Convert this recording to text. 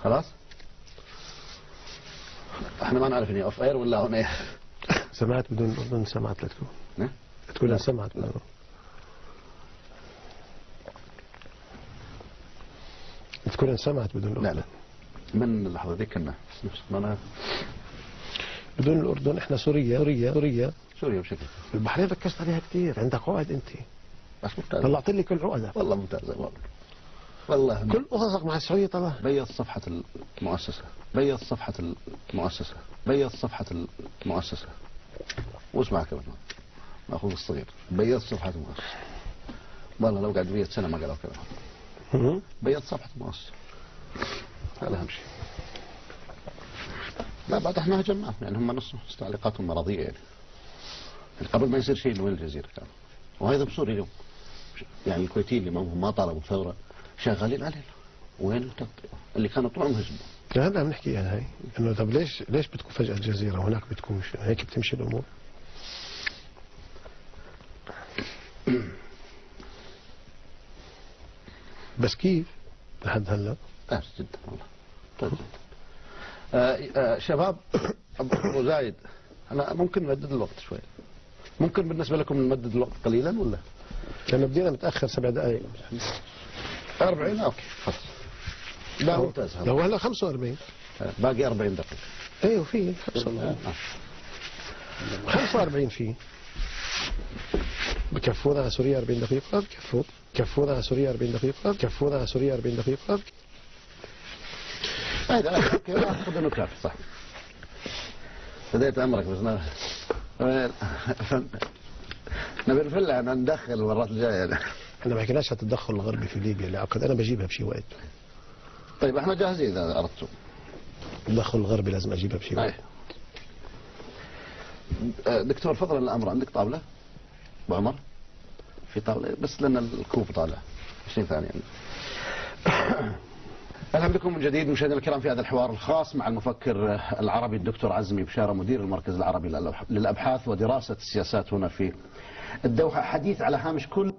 خلاص احنا ما نعرف اني اوف اير ولا اون اير. سمعت بدون الأردن، سمعت لا تكون لا. تقول أنا سمعت بدون الأردن. تقول أنا سمعت بدون الأردن. لا من اللحظة ذيك كنا أنا بدون الأردن احنا سوريا بشكل البحرين ركزت عليها كثير. عندك عقد انت، بس ممتاز طلعت لي كل عقدك والله ممتاز والله كل قصصك مع السعودية طلع. بيض صفحة المؤسسة واسمع كمان ماخذ الصغير. بيض صفحة المؤسسة والله لو قعد 100 سنة ما قالوا كلام. بيض صفحة المؤسسة هذا أهم شيء. لا بعد احنا هجمناهم يعني هم نص تعليقاتهم مرضية يعني قبل ما يصير شيء من الجزيرة كانوا. وهذا بسوريا اليوم يعني الكويتيين اللي ما طالبوا ثورة شغالين علينا. وين التغطية اللي كانوا طول عمرهم يهزموا؟ هلا عم نحكي يعني هاي انه طب ليش بتكون فجأة الجزيرة وهناك بتكون هيك بتمشي الامور؟ بس كيف لحد هلا؟ جدا والله طيب جدا. شباب ابو زايد انا ممكن نمدد الوقت شوي. ممكن بالنسبة لكم نمدد الوقت قليلا ولا؟ لأنه بدينا متأخر 7 دقائق. 40 اوكي خلاص. لا ممتاز هو هلا 45 باقي 40 دقيقة. ايوه في 45 في بكفونا على سوريا 40 دقيقة. بكفونا على سوريا 40 دقيقة. بكفونا على سوريا 40 دقيقة. هذا اخذ انه كافي صح. بديت امرك بس نبي نفلح ان ندخل المرات الجايه. احنا ما حكيناش على التدخل الغربي في ليبيا اللي عقد انا بجيبها بشي وقت. طيب احنا جاهزين اذا اردتم. التدخل الغربي لازم اجيبها بشي وقت. دكتور فضلا الامر عندك طاوله؟ ابو عمر في طاوله بس لان الكوب طالع 20 ثانيه. اهلا بكم من جديد مشاهدينا الكرام في هذا الحوار الخاص مع المفكر العربي الدكتور عزمي بشاره مدير المركز العربي للابحاث ودراسه السياسات هنا في الدوحه. حديث على هامش كل